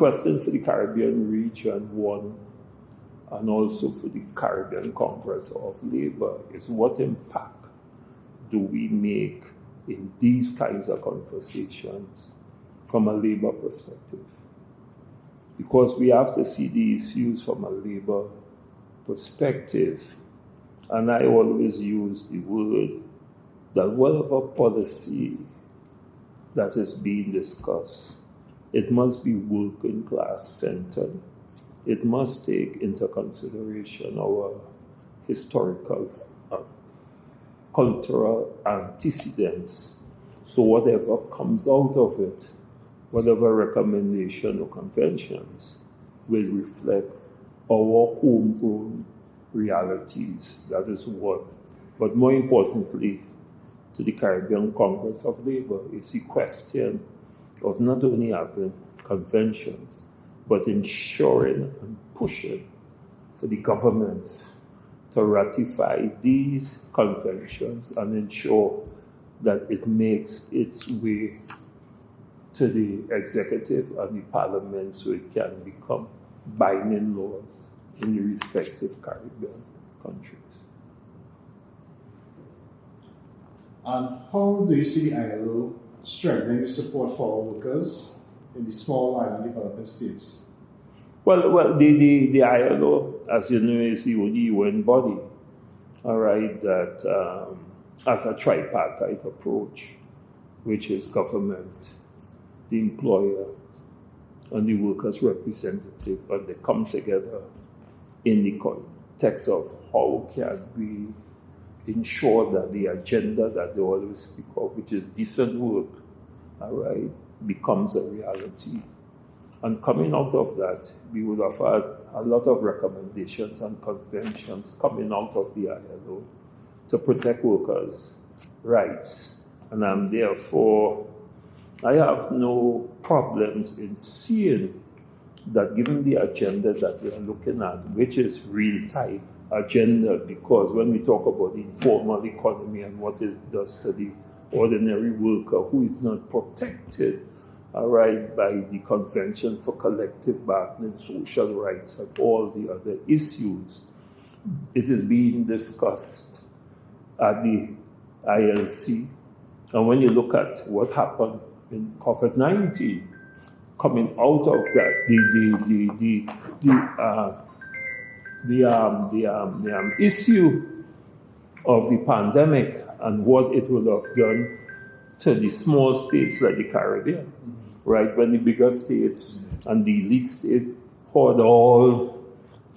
question for the Caribbean region, one, and also for the Caribbean Congress of Labor, is what impact do we make in these kinds of conversations from a labor perspective? Because we have to see the issues from a labor perspective. And I always use the word that whatever policy that is being discussed, it must be working class centered. It must take into consideration our historical, cultural antecedents. So whatever comes out of it, whatever recommendation or conventions, will reflect our homegrown realities. That is one. But more importantly, to the Caribbean Congress of Labor is the question of not only having conventions, but ensuring and pushing for the governments to ratify these conventions and ensure that it makes its way to the executive and the parliament so it can become binding laws in the respective Caribbean countries. And how do you see the ILO strengthening the support for our workers in the small island developing states? Well, the ILO, as you know, is the only UN body, all right, that has a tripartite approach, which is government, the employer, and the workers' representative, and they come together in the context of how can we ensure that the agenda that they always speak of, which is decent work, all right, becomes a reality. And coming out of that, we would have had a lot of recommendations and conventions coming out of the ILO to protect workers' rights. And therefore, I have no problems in seeing that given the agenda that we are looking at, which is real-time agenda, because when we talk about the informal economy and what it does to the ordinary worker who is not protected, all right, by the Convention for Collective Bargaining, Social Rights, and all the other issues, it is being discussed at the ILC. And when you look at what happened in COVID-19, coming out of that, the issue of the pandemic and what it would have done to the small states like the Caribbean, right? When the bigger states and the elite state hoard all,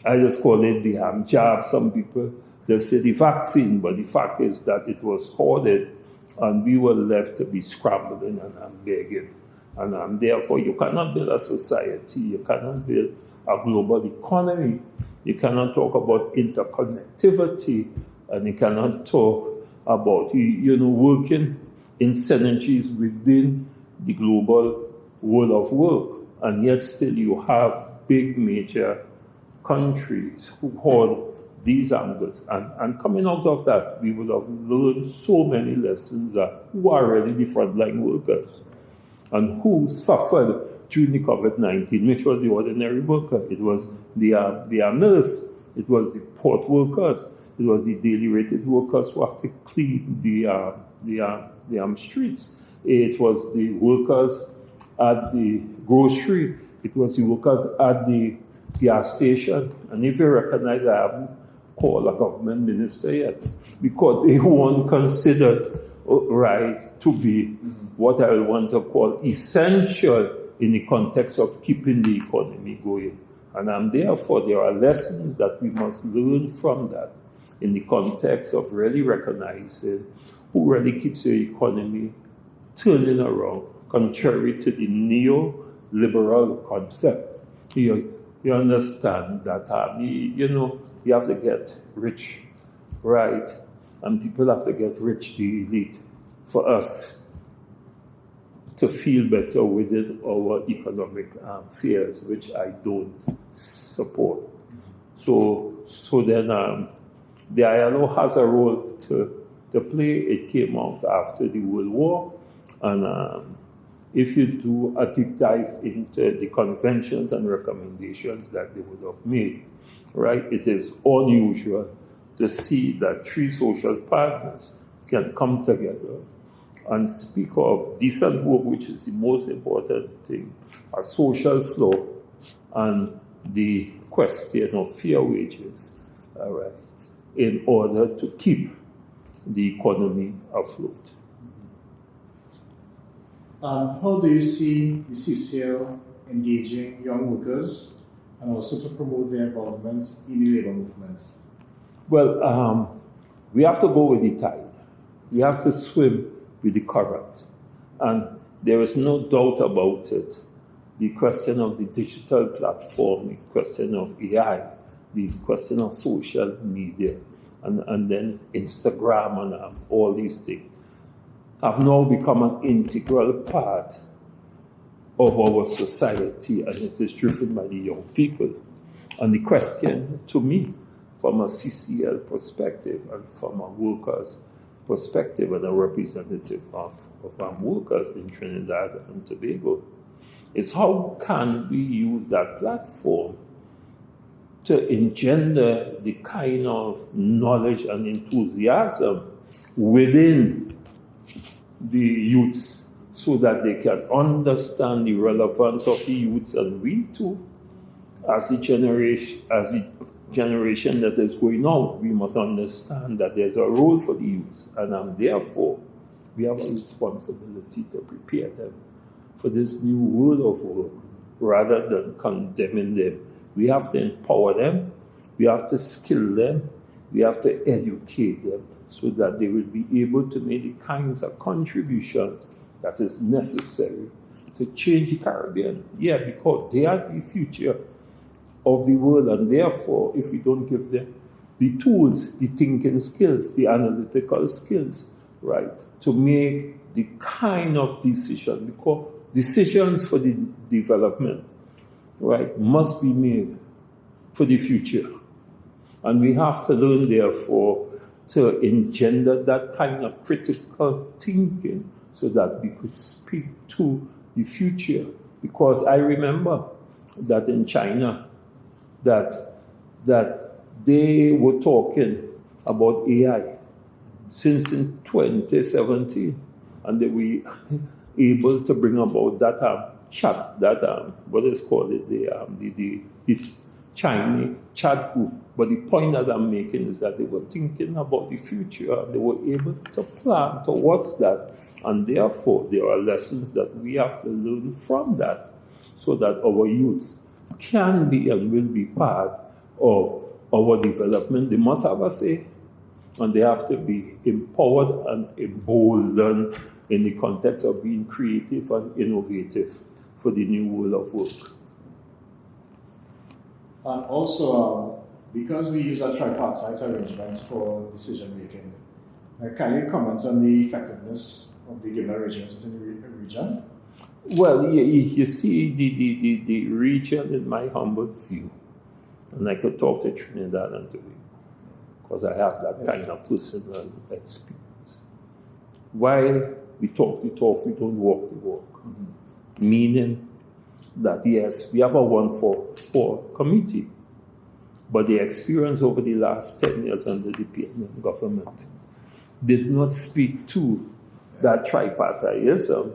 I just call it the jab. Some people, they say the vaccine, but the fact is that it was hoarded and we were left to be scrambling and begging. And therefore, you cannot build a society, you cannot build a global economy, you cannot talk about interconnectivity, and you cannot talk about, working in synergies within the global world of work. And yet still you have big major countries who hold these angles. And coming out of that, we would have learned so many lessons that who are really the frontline workers and who suffered during the COVID-19, which was the ordinary worker. It was the nurse, it was the port workers, it was the daily rated workers who have to clean the streets. It was the workers at the grocery. It was the workers at the gas station. And if you recognize, I haven't called a government minister yet because they weren't considered right to be what I want to call essential in the context of keeping the economy going. And therefore, there are lessons that we must learn from that in the context of really recognizing who really keeps the economy turning around, contrary to the neoliberal concept. You understand that, you have to get rich, right? And people have to get rich, the elite, for us to feel better within our economic fears, which I don't support. So then the ILO has a role to play. It came out after the World War, and if you do a deep dive into the conventions and recommendations that they would have made, right, it is unusual to see that three social partners can come together and speak of decent work, which is the most important thing, a social flow, and the question of fair wages, all right, in order to keep the economy afloat. And how do you see the CCL engaging young workers and also to promote their involvement in the labor movement? Well, we have to go with the tide. We have to swim with the current. And there is no doubt about it. The question of the digital platform, the question of AI, the question of social media, and then Instagram and all these things have now become an integral part of our society, and it is driven by the young people. And the question to me, from a CCL perspective and from a workers' perspective and a representative of workers in Trinidad and Tobago, is how can we use that platform to engender the kind of knowledge and enthusiasm within the youths so that they can understand the relevance of the youths, and we too, as the generation that is going out, we must understand that there's a role for the youths, and therefore we have a responsibility to prepare them for this new world of work rather than condemning them. We have to empower them, we have to skill them, we have to educate them so that they will be able to make the kinds of contributions that is necessary to change the Caribbean. Yeah, because they are the future of the world, and therefore, if we don't give them the tools, the thinking skills, the analytical skills, right, to make the kind of decision, because decisions for the development, right, must be made for the future. And we have to learn, therefore, to engender that kind of critical thinking so that we could speak to the future. Because I remember that in China, that they were talking about AI since in 2017, and they were able to bring about that chat, what is called it, the Chinese chat group. But the point that I'm making is that they were thinking about the future, and they were able to plan towards that, and therefore there are lessons that we have to learn from that so that our youths can be and will be part of our development. They must have a say, and they have to be empowered and emboldened in the context of being creative and innovative for the new world of work. And also, because we use a tripartite arrangement for decision making, can you comment on the effectiveness of the given arrangements in the region? Well, you see, the region, in my humble view, and I could talk to Trinidad and Tobago, because I have that kind of personal experience. While we talk the talk, we don't walk the walk. Mm-hmm. Meaning that, yes, we have a 144 committee, but the experience over the last 10 years under the PNM government did not speak to that tripartitism,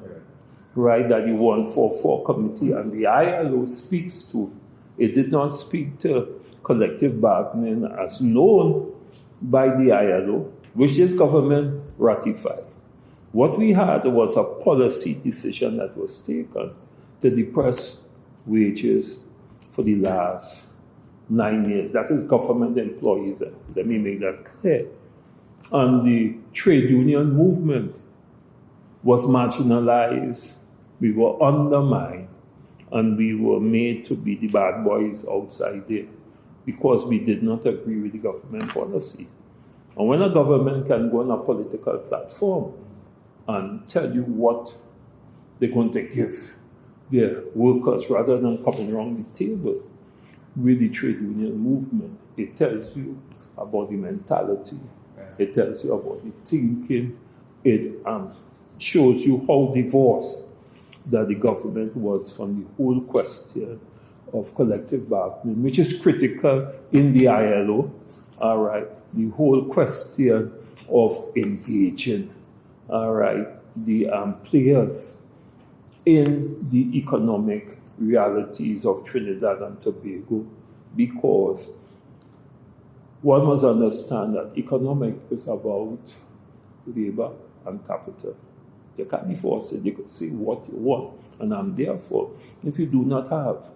right, that the 144 committee and the ILO speaks to. It did not speak to collective bargaining as known by the ILO, which this government ratified. What we had was a policy decision that was taken to depress wages for the last 9 years. That is government employees. Let me make that clear. And the trade union movement was marginalized. We were undermined, and we were made to be the bad boys outside there because we did not agree with the government policy. And when a government can go on a political platform and tell you what they're going to give their workers rather than coming around the table with the trade union movement, it tells you about the mentality, it tells you about the thinking, it shows you how divorced that the government was from the whole question of collective bargaining, which is critical in the ILO, all right, the whole question of engaging, all right, the players in the economic realities of Trinidad and Tobago, because one must understand that economic is about labor and capital. You can't be forced it. You could say what you want. And I'm therefore, if you do not have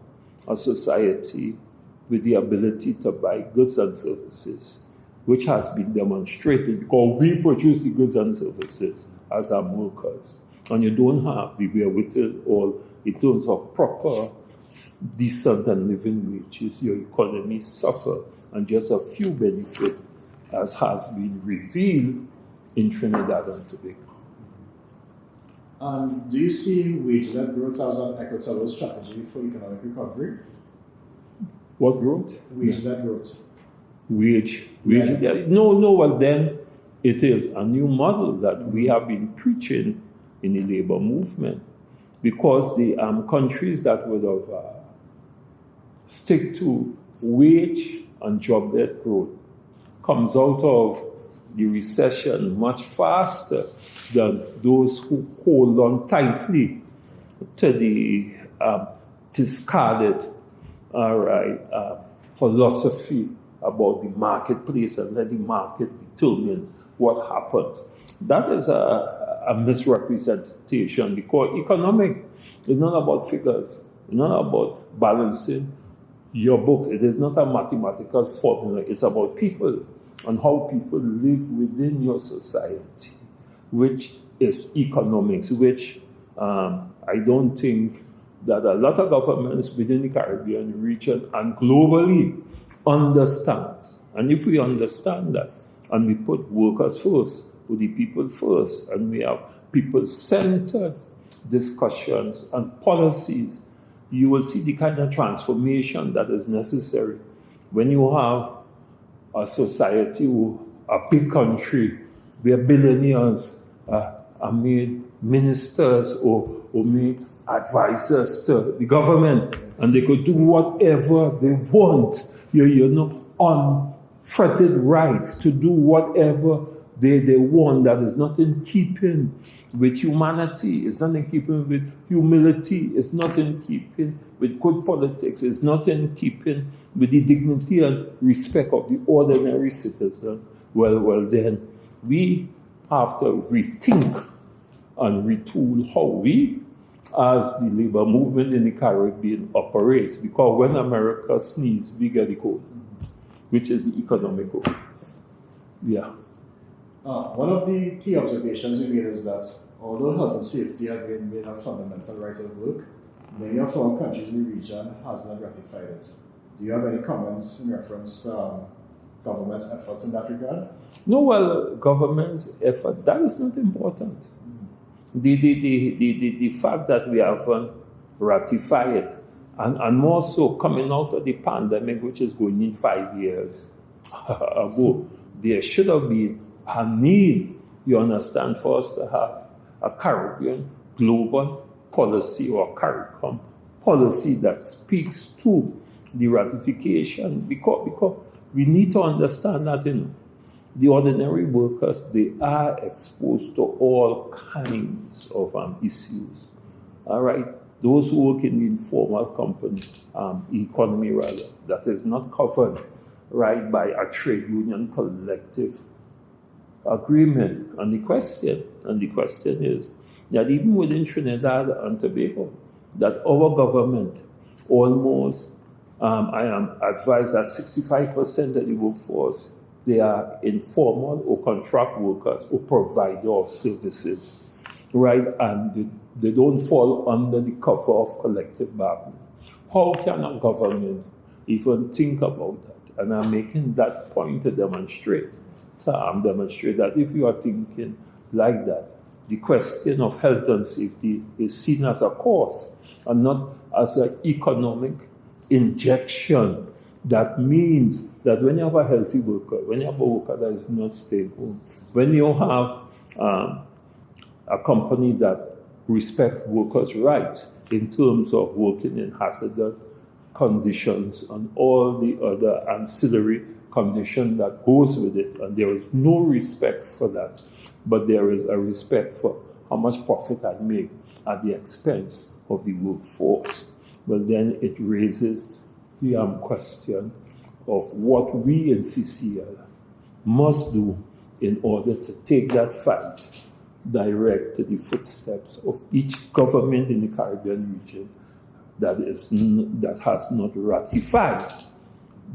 a society with the ability to buy goods and services, which has been demonstrated because we produce the goods and services as our workers, and you don't have the wherewithal or in terms of proper, decent and living wages, your economy suffer, and just a few benefit as has been revealed in Trinidad and Tobago. Do you see wage-led growth as an equitable strategy for economic recovery? What growth? Wage-led growth. Wage. Yeah. No, well then it is a new model that we have been preaching in the labor movement, because the countries that would have stick to wage and job-led growth comes out of the recession much faster than those who hold on tightly to the discarded philosophy about the marketplace and let the market determine what happens. That is a misrepresentation, because economic is not about figures, it's not about balancing your books. It is not a mathematical formula. It's about people and how people live within your society, which is economics, which I don't think that a lot of governments within the Caribbean region and globally understands. And if we understand that, and we put workers first, put the people first, and we have people-centered discussions and policies, you will see the kind of transformation that is necessary when you have a society, a big country, where billionaires are made ministers or made advisors to the government, and they could do whatever they want. Unfettered rights to do whatever they want. That is not in keeping with humanity. It's not in keeping with humility. It's not in keeping with good politics. It's not in keeping with the dignity and respect of the ordinary citizen. Well, then we have to rethink and retool how we, as the labor movement in the Caribbean, operates. Because when America sneezes, we get the code, which is the economic code. Yeah. One of the key observations we made is that although health and safety has been made a fundamental right of work, many of our countries in the region has not ratified it. Do you have any comments in reference to government's efforts in that regard? No, well, government's effort, that is not important. The fact that we haven't ratified it, and more so coming out of the pandemic, which is going in 5 years ago, there should have been a need, you understand, for us to have a Caribbean global policy or CARICOM policy that speaks to the ratification, because we need to understand that the ordinary workers, they are exposed to all kinds of issues. All right, those who work in the informal economy rather, that is not covered right by a trade union collective agreement. And the question is that even within Trinidad and Tobago, that our government almost, I am advised that 65% of the workforce, they are informal or contract workers or provider of services, right? And they don't fall under the cover of collective bargaining. How can a government even think about that? And I'm making that point to demonstrate that if you are thinking like that, the question of health and safety is seen as a cause and not as an economic injection. That means that when you have a healthy worker, when you have a worker that is not staying home, when you have a company that respect workers' rights in terms of working in hazardous conditions and all the other ancillary condition that goes with it. And there is no respect for that, but there is a respect for how much profit I make at the expense of the workforce. Well, then it raises the question of what we in CCL must do in order to take that fight direct to the footsteps of each government in the Caribbean region that has not ratified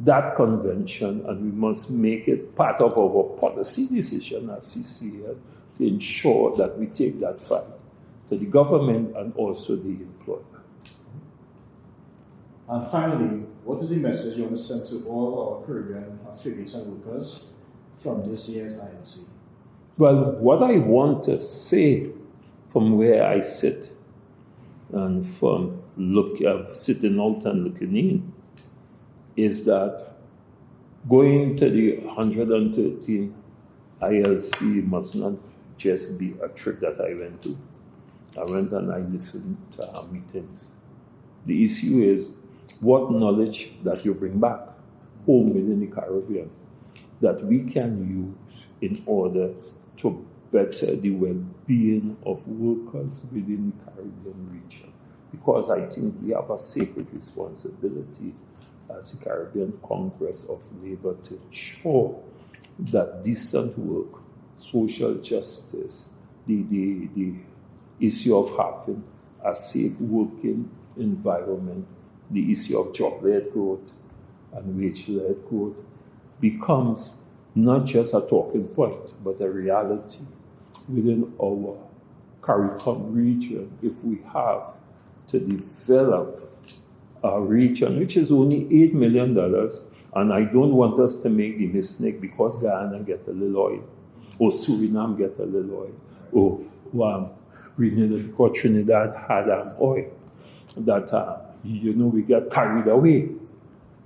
that convention, and we must make it part of our policy decision as CCL to ensure that we take that fight to the government and also the employer. And finally, what is the message you want to send to all our Caribbean affiliates and workers from this year's ILC? Well, what I want to say from where I sit and from sitting out and looking in is that going to the 113 ILC must not just be a trip that I went to. I went and I listened to our meetings. The issue is what knowledge that you bring back home within the Caribbean that we can use in order to better the well-being of workers within the Caribbean region. Because I think we have a sacred responsibility as the Caribbean Congress of Labor to ensure that decent work, social justice, the issue of having a safe working environment, the issue of job-led growth and wage-led growth becomes not just a talking point, but a reality within our CARICOM region if we have to develop a region which is only $8 million, and I don't want us to make the mistake because Guyana get a little oil, or Suriname get a little oil, or because Trinidad had oil, that we get carried away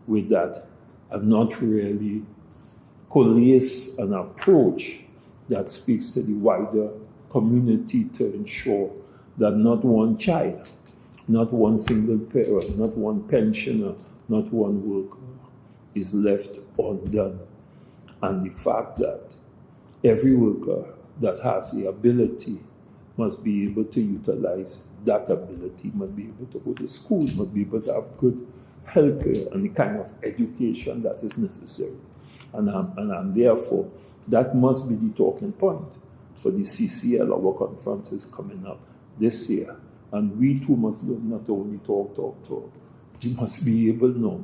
with that and not really coalesce an approach that speaks to the wider community to ensure that not one child, not one single parent, not one pensioner, not one worker is left undone. And the fact that every worker that has the ability must be able to utilize that ability, must be able to go to school, must be able to have good healthcare and the kind of education that is necessary. And therefore, that must be the talking point for the CCL. Our conference is coming up this year. And we too must not only talk. We must be able now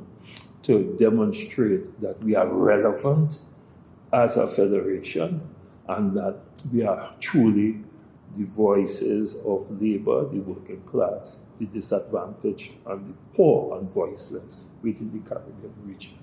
to demonstrate that we are relevant as a federation and that we are truly the voices of labor, the working class, the disadvantaged, and the poor and voiceless within the Caribbean region.